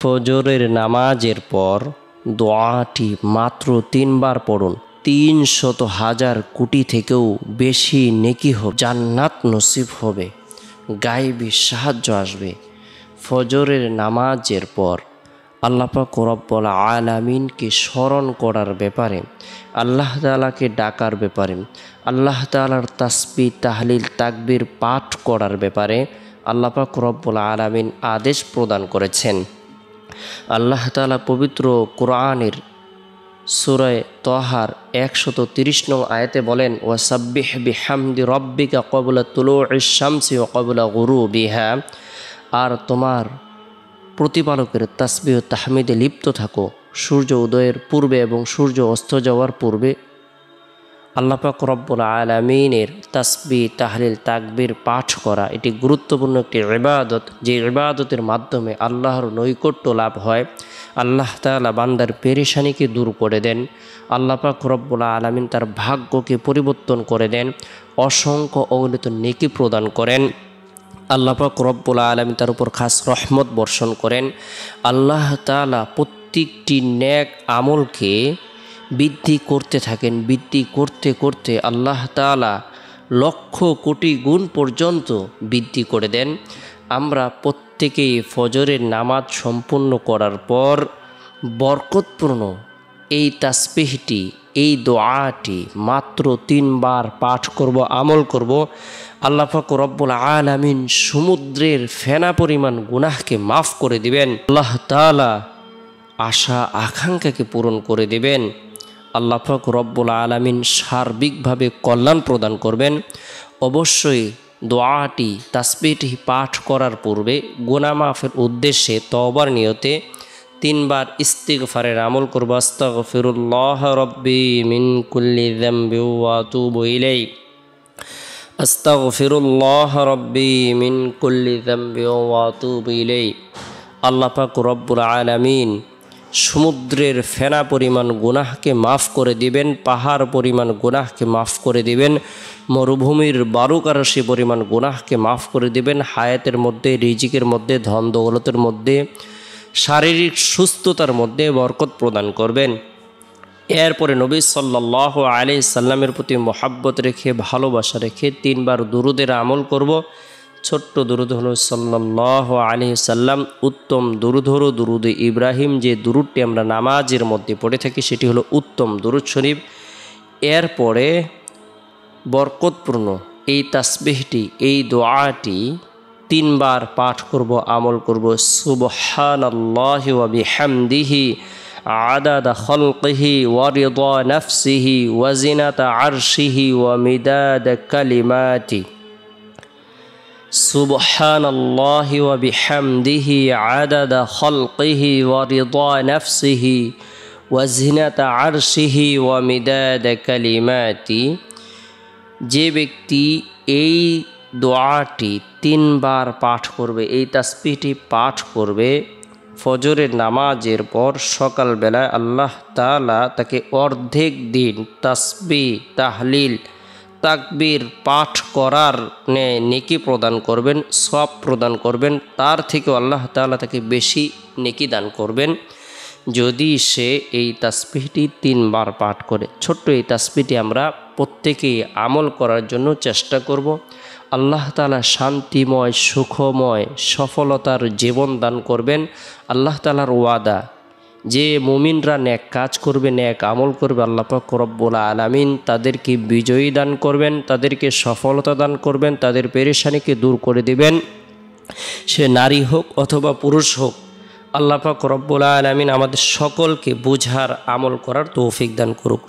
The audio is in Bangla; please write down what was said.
ফজরের নামাজের পর দোয়াটি মাত্র 3 বার পড়ুন। 300,000 কোটি থেকেও বেশি নেকি হবে, জান্নাত নসিব হবে, গায়েবী সাহায্য আসবে। ফজরের নামাজের পর আল্লাহ পাক রব্বুল আলামিনকে স্মরণ করার ব্যাপারে, আল্লাহ তাআলাকে ডাকার ব্যাপারে, আল্লাহ তাআলার তাসবিহ তাহলিল তাকবীর পাঠ করার ব্যাপারে আল্লাহ পাক রব্বুল আলামিন আদেশ প্রদান করেছেন। আল্লাহ তাআলা পবিত্র কোরআনের সূরা তাহার 130 নং আয়াতে বলেন, ওয়াসাব্বিহ বিহামদি রব্বিকা ক্বাবলা তুলুইশ শামসি ওয়া ক্বাবলা গুরুবিহা। আর তোমার প্রতিপালকের তাসবিহ তাহমিদে লিপ্ত থাকো সূর্য উদয়ের পূর্বে এবং সূর্য অস্ত যাওয়ার পূর্বে। আল্লাহ পাক রব্বুল আলামিনের তাসবিহ তাহলিল তাকবীর পাঠ করা এটি গুরুত্বপূর্ণ একটি ইবাদত, যে ইবাদতের মাধ্যমে আল্লাহর নৈকট্য লাভ হয়। আল্লাহ তাআলা বান্দার পেরেশানিকে দূর করে দেন। আল্লাহ পাক রব্বুল আলামিন তার ভাগ্যকে পরিবর্তন করে দেন, অসংখ্য অগণিত নেকি প্রদান করেন। আল্লাহ পাক রব্বুল আলামিন তার উপর খাস রহমত বর্ষণ করেন। আল্লাহ তাআলা প্রত্যেকটি নেক আমলকে বৃদ্ধি করতে থাকেন। বৃদ্ধি করতে করতে আল্লাহ তাআলা লক্ষ কোটি গুণ পর্যন্ত বৃদ্ধি করে দেন। আমরা প্রত্যেকেই ফজরের নামাজ সম্পূর্ণ করার পর বরকতপূর্ণ এই তাসবিহটি, এই দোয়াটি মাত্র 3 বার পাঠ করব, আমল করব। আল্লাহ পাক রব্বুল আলামিন সমুদ্রের ফেনা পরিমাণ গুনাহকে মাফ করে দিবেন। আল্লাহ তাআলা আশা আকাঙ্ক্ষাকে পূরণ করে দিবেন। আল্লাহ পাক রব্বুল আলামিন সার্বিকভাবে কল্যাণ প্রদান করবেন। অবশ্যই দোয়াটি তাসবিহটি পাঠ করার পূর্বে গুনাহ মাফের উদ্দেশ্যে তওবার নিয়তে 3 বার ইস্তিগফারের আমল করব। আস্তাগফিরুল্লাহ রাব্বি মিন কুল্লি যামবি ওয়া আতুবু ইলাইহি। আস্তাগফিরুল্লাহ রাব্বি মিন কুল্লি যামবি ওয়া আতুবু ইলাইহি। আল্লাহ পাক রব্বুল আলামিন সমুদ্রের ফেনা পরিমাণ গুনাহকে মাফ করে দিবেন, পাহাড় পরিমাণ গুনাহকে মাফ করে দিবেন, মরুভূমির বালুকারাশি পরিমাণ গুনাহকে মাফ করে দিবেন। হায়াতের মধ্যে, রিজিকের মধ্যে, ধন দৌলতের মধ্যে, শারীরিক সুস্থতার মধ্যে বরকত প্রদান করবেন। এরপরে নবী সাল্লাল্লাহু আলাইহি সাল্লামের প্রতি মহাব্বত রেখে, ভালোবাসা রেখে 3 বার দুরুদের আমল করব। ছোট্ট দুরুদ হলো সাল্লাল্লাহু আলাইহি সাল্লাম। উত্তম দুরুদ হলো দুরুদে ইব্রাহিম, যে দুরুদটি আমরা নামাজের মধ্যে পড়ে থাকি সেটি হলো উত্তম দুরুদ শরীফ। এরপরে বরকতপূর্ণ এই তাসবিহটি, এই দোয়াটি 3 বার পাঠ করব, আমল করব। সুবহানাল্লাহি ওয়া বিহামদিহি আদাদা খালকিহি ওয়া রিদা নাফসিহি ওয়া জিনাতা আরশিহি ওয়া মিদাদা কালিমাতি। সুবহানাল্লাহি ওয়া বিহামদিহি আদাদা খালকিহি ওয়া রিদা নাফসিহি ওয়া জিনাতা আরশিহি ওয়া মিদাদা কালিমাতি। যে ব্যক্তি এই দোয়াটি 3 বার পাঠ করবে, এই তাসবিহটি পাঠ করবে ফজরের নামাজের পর সকালবেলায়, আল্লাহ তাআলা তাকে অর্ধেক দিন তাসবিহ তাহলিল তাকবীর পাঠ করার নেকি প্রদান করবেন, সওয়াব প্রদান করবেন। তার থেকেও আল্লাহ তাআলা তাকে বেশি নেকি দান করবেন যদি সে এই তাসবিহটি 3 বার পাঠ করে। ছোট্ট এই তাসবিহটি আমরা প্রত্যেকেই আমল করার জন্য চেষ্টা করব। আল্লাহ তাআলা শান্তিময়, সুখময়, সফলতার জীবন দান করবেন। আল্লাহ তাআলার ওয়াদা, যে মুমিনরা নেক কাজ করবে, নেক আমল করবে, আল্লাহ পাক রব্বুল আলামিন তাদেরকে বিজয়ী দান করবেন, তাদেরকে সফলতা দান করবেন, তাদের পেরেশানিকে দূর করে দিবেন। সে নারী হোক অথবা পুরুষ হোক, আল্লাহ পাক রব্বুল আলামিন আমাদের সকলকে বুঝার, আমল করার তৌফিক দান করুক।